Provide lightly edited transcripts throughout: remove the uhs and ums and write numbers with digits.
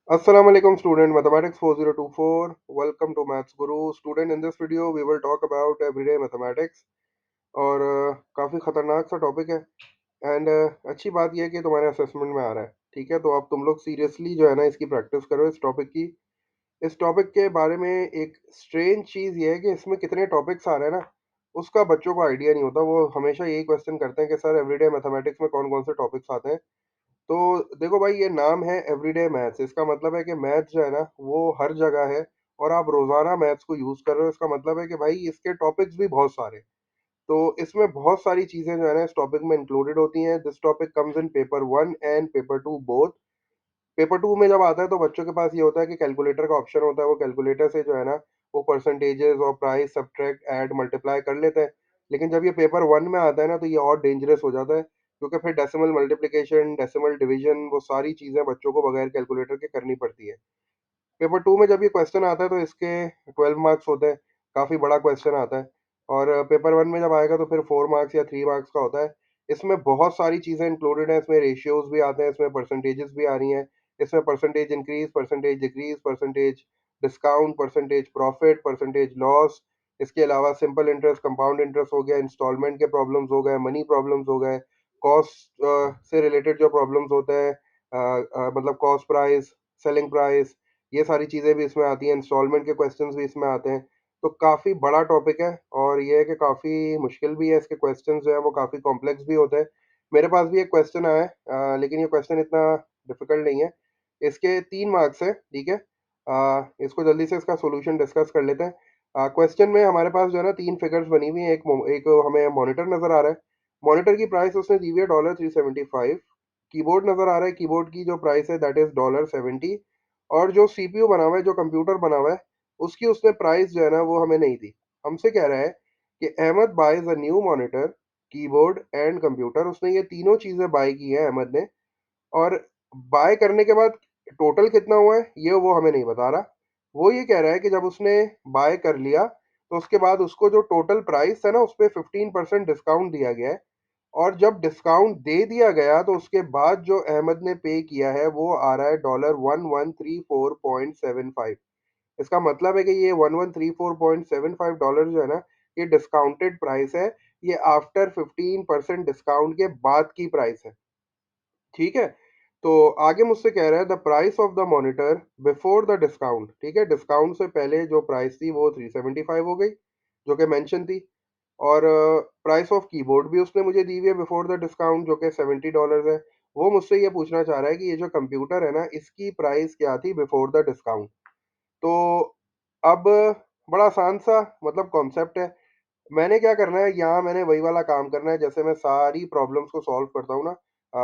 Assalamu alaikum student mathematics 4024 welcome to maths guru student in this video we will talk about everyday mathematics और काफ़ी ख़तरनाक सा topic है and अच्छी बात यह है कि तुम्हारे असेसमेंट में आ रहा है। ठीक है, तो अब तुम लोग सीरियसली जो है ना इसकी प्रैक्टिस करो इस टॉपिक की। इस टॉपिक के बारे में एक स्ट्रेंज चीज़ ये है कि इसमें कितने टॉपिक्स आ रहे हैं ना, उसका बच्चों को आइडिया नहीं होता। वो हमेशा यही क्वेश्चन करते हैं कि सर एवरीडे मैथमेटिक्स में कौन कौन से टॉपिक्स आते हैं। तो देखो भाई, ये नाम है एवरीडे मैथ्स, इसका मतलब है कि मैथ्स जो है ना वो हर जगह है और आप रोजाना मैथ्स को यूज कर रहे हो। इसका मतलब है कि भाई इसके टॉपिक्स भी बहुत सारे, तो इसमें बहुत सारी चीजें जो है ना इस टॉपिक में इंक्लूडेड होती हैं। This topic comes in paper 1 and paper 2 both. Paper 2 में जब आता है तो बच्चों के पास ये होता है कि कैलकुलेटर का ऑप्शन होता है, वो कैलकुलेटर से जो है ना वो परसेंटेजेस और प्राइस सब्ट्रैक्ट ऐड मल्टीप्लाई कर लेते हैं। लेकिन जब ये पेपर 1 में आता है ना तो ये और डेंजरस हो जाता है, क्योंकि फिर डेसिमल मल्टीप्लिकेशन, डेसिमल डिवीजन, वो सारी चीज़ें बच्चों को बगैर कैलकुलेटर के करनी पड़ती है। पेपर 2 में जब ये क्वेश्चन आता है तो इसके 12 मार्क्स होते हैं, काफ़ी बड़ा क्वेश्चन आता है। और पेपर 1 में जब आएगा तो फिर 4 मार्क्स या 3 मार्क्स का होता है। इसमें बहुत सारी चीज़ें इंक्लूडेड हैं, इसमें रेशियोज़ भी आते हैं, इसमें परसेंटेजेस भी आ रही हैं, इसमें percentage increase, percentage decrease, percentage discount, percentage profit, percentage loss. इसके अलावा सिंपल इंटरेस्ट, कंपाउंड इंटरेस्ट हो गया, इंस्टॉलमेंट के प्रॉब्लम्स हो गए, मनी प्रॉब्लम्स हो गए, कॉस्ट से रिलेटेड जो प्रॉब्लम्स होते हैं, मतलब कॉस्ट प्राइस, सेलिंग प्राइस, ये सारी चीज़ें भी इसमें आती हैं, इंस्टॉलमेंट के क्वेश्चंस भी इसमें आते हैं। तो काफ़ी बड़ा टॉपिक है और ये है कि काफ़ी मुश्किल भी है, इसके क्वेश्चंस जो हैं वो काफ़ी कॉम्प्लेक्स भी होते हैं। मेरे पास भी एक क्वेश्चन आया है, लेकिन ये क्वेश्चन इतना डिफ़िकल्ट नहीं है। इसके 3 मार्क्स हैं, ठीक है? इसको जल्दी से इसका सॉल्यूशन डिस्कस कर लेते हैं। क्वेश्चन में हमारे पास जो है ना 3 फिगर्स बनी हुई हैं, एक हमें मॉनिटर नज़र आ रहा है। मॉनिटर की प्राइस उसने दी हुई है $375। कीबोर्ड नज़र आ रहा है, कीबोर्ड की जो प्राइस है दैट इज़ $70। और जो सीपीयू बना हुआ है, जो कंप्यूटर बना हुआ है, उसकी उसने प्राइस जो है ना वो हमें नहीं दी। हमसे कह रहा है कि Ahmed buys a new monitor, keyboard and computer. उसने ये तीनों चीज़ें बाय की हैं अहमद ने, और बाय करने के बाद टोटल कितना हुआ है ये वो हमें नहीं बता रहा। वो ये कह रहा है कि जब उसने बाय कर लिया तो उसके बाद उसको जो टोटल प्राइस है ना उस पे 15% डिस्काउंट दिया गया है। और जब डिस्काउंट दे दिया गया तो उसके बाद जो अहमद ने पे किया है वो आ रहा है $1134.75। इसका मतलब है कि ये $1134.75 जो है ना, ये डिस्काउंटेड प्राइस है। ये आफ्टर 15% डिस्काउंट के बाद की प्राइस है। ठीक है, तो आगे मुझसे कह रहा है the price of the monitor before the discount. ठीक है, डिस्काउंट से पहले जो प्राइस थी वो 375 हो गई, जो कि मेंशन थी। और प्राइस ऑफ कीबोर्ड भी उसने मुझे दी हुई है बिफोर द डिस्काउंट, जो कि $70 है। वो मुझसे ये पूछना चाह रहा है कि ये जो कंप्यूटर है ना इसकी प्राइस क्या थी बिफोर द डिस्काउंट। तो अब बड़ा आसान सा मतलब कॉन्सेप्ट है। मैंने क्या करना है, यहाँ मैंने वही वाला काम करना है जैसे मैं सारी प्रॉब्लम्स को सॉल्व करता हूँ ना,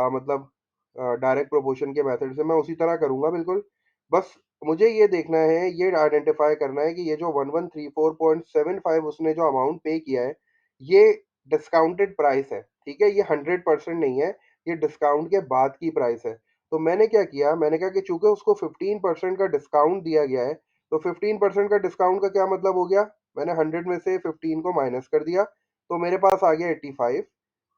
मतलब डायरेक्ट प्रोपोर्शन के मेथड से मैं उसी तरह करूँगा बिल्कुल। बस मुझे ये देखना है, ये आइडेंटिफाई करना है कि ये जो 1134.75 उसने जो अमाउंट पे किया है, ये डिस्काउंटेड प्राइस है। ठीक है, ये 100% नहीं है, ये डिस्काउंट के बाद की प्राइस है। तो मैंने क्या किया, मैंने कहा कि चूंकि उसको 15% का डिस्काउंट दिया गया है, तो 15% का डिस्काउंट का क्या मतलब हो गया, मैंने 100 में से 15 को माइनस कर दिया, तो मेरे पास आ गया 85।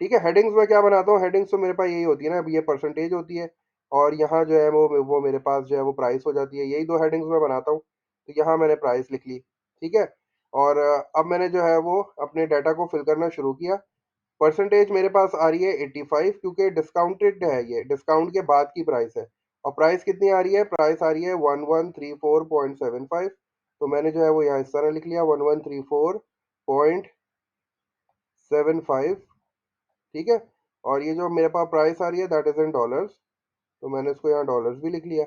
ठीक है, हेडिंग्स में क्या बनाता हूँ, हेडिंग्स तो मेरे पास यही होती है ना, अब ये परसेंटेज होती है और यहाँ जो है वो मेरे पास जो है वो प्राइस हो जाती है। यही दो हेडिंग्स मैं बनाता हूँ, तो यहाँ मैंने प्राइस लिख ली। ठीक है, और अब मैंने जो है वो अपने डाटा को फिल करना शुरू किया। परसेंटेज मेरे पास आ रही है 85, क्योंकि डिस्काउंटेड है, ये डिस्काउंट के बाद की प्राइस है। और प्राइस कितनी आ रही है, प्राइस आ रही है 1134.75। तो मैंने जो है वो यहाँ इस तरह लिख लिया 1134.75। ठीक है, और ये जो मेरे पास प्राइस आ रही है दैट इज इन डॉलर्स, तो मैंने इसको यहाँ डॉलर्स भी लिख लिया।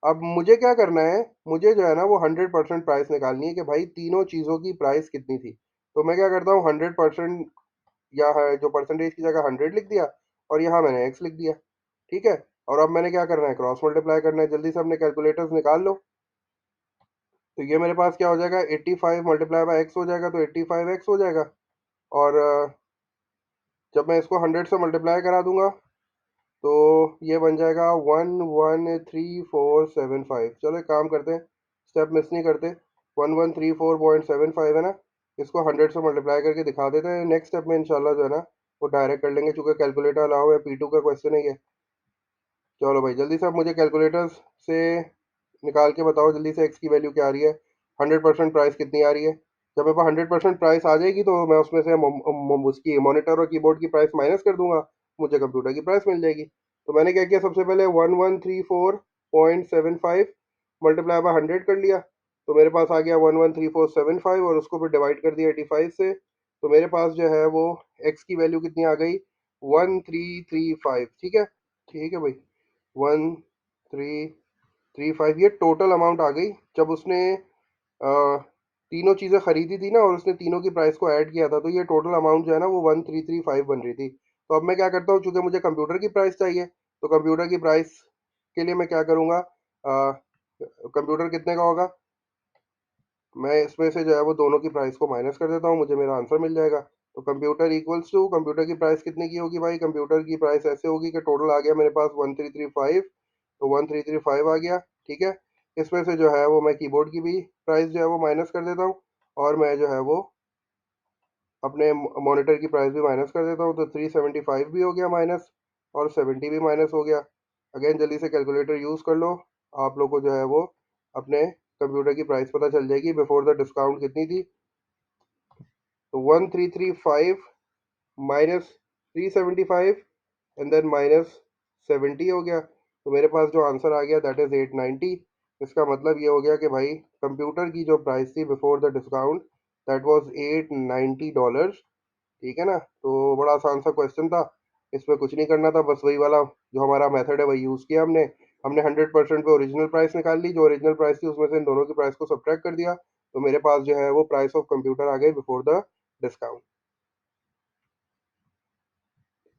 अब मुझे क्या करना है, मुझे जो है ना वो 100% प्राइस निकालनी है कि भाई तीनों चीज़ों की प्राइस कितनी थी। तो मैं क्या करता हूँ, 100% या है जो परसेंटेज की जगह 100 लिख दिया और यहाँ मैंने एक्स लिख दिया। ठीक है, और अब मैंने क्या करना है, क्रॉस मल्टीप्लाई करना है। जल्दी से अपने कैलकुलेटर्स निकाल लो। तो ये मेरे पास क्या हो जाएगा, 85 मल्टीप्लाई बाय एक्स हो जाएगा, तो 85x हो जाएगा। और जब मैं इसको 100 से मल्टीप्लाई करा दूंगा तो ये बन जाएगा 113475। चलो एक काम करते हैं, स्टेप मिस नहीं करते। 1134.75 है ना, इसको 100 से मल्टीप्लाई करके दिखा देते हैं। नेक्स्ट स्टेप में इंशाल्लाह जो है ना वो डायरेक्ट कर लेंगे, चूंकि कैलकुलेटर अलाउ है, P2 का क्वेश्चन है ये। चलो भाई जल्दी से अब मुझे कैलकुलेटर्स से निकाल के बताओ जल्दी से एक्स की वैल्यू क्या आ रही है, 100% प्राइस कितनी आ रही है। जब मेरे पास 100% प्राइस आ जाएगी तो मैं उसमें से उसकी मॉनिटर और कीबोर्ड की प्राइस माइनस कर दूंगा, मुझे कंप्यूटर की प्राइस मिल जाएगी। तो मैंने क्या किया, सबसे पहले 1134.75 मल्टीप्लाई बाय 100 कर लिया, तो मेरे पास आ गया 113475 और उसको फिर डिवाइड कर दिया 85 से। तो मेरे पास जो है वो एक्स की वैल्यू कितनी आ गई, 1335। ठीक है, ठीक है भाई, 1335 ये टोटल अमाउंट आ गई जब उसने तीनों चीज़ें खरीदी थी ना और उसने तीनों की प्राइस को ऐड किया था, तो ये टोटल अमाउंट जो है ना वो 1335 बन रही थी। तो अब मैं क्या करता हूँ, चूंकि मुझे कंप्यूटर की प्राइस चाहिए, तो कंप्यूटर की प्राइस के लिए मैं क्या करूँगा, कंप्यूटर कितने का होगा, मैं इसमें से जो है वो दोनों की प्राइस को माइनस कर देता हूँ, मुझे मेरा आंसर मिल जाएगा। तो कंप्यूटर इक्वल्स टू, कंप्यूटर की प्राइस कितने की होगी भाई, कंप्यूटर की प्राइस ऐसे होगी कि टोटल आ गया मेरे पास 1335, तो 1335 आ गया। ठीक है, इसमें से जो है वो मैं कीबोर्ड की भी प्राइस जो है वो माइनस कर देता हूँ, और मैं जो है वो अपने मॉनिटर की प्राइस भी माइनस कर देता हूँ, तो 375 भी हो गया माइनस, और 70 भी माइनस हो गया। अगेन जल्दी से कैलकुलेटर यूज़ कर लो, आप लोग को जो है वो अपने कंप्यूटर की प्राइस पता चल जाएगी बिफोर द डिस्काउंट कितनी थी। तो 1335 माइनस 375 एंड देन माइनस 70 हो गया, तो मेरे पास जो आंसर आ गया दैट इज़ 890। इसका मतलब ये हो गया कि भाई कंप्यूटर की जो प्राइस थी before the discount that was $890। ठीक है ना, तो बड़ा आसान सा क्वेश्चन था, इसमें कुछ नहीं करना था, बस वही वाला जो हमारा मेथड है वही यूज़ किया हमने। हमने 100% पे ओरिजिनल प्राइस निकाल ली, जो ओरिजिनल प्राइस थी उसमें से इन दोनों की प्राइस को सब्ट्रैक्ट कर दिया, तो मेरे पास जो है वो प्राइस ऑफ कंप्यूटर आ गई बिफोर द डिस्काउंट।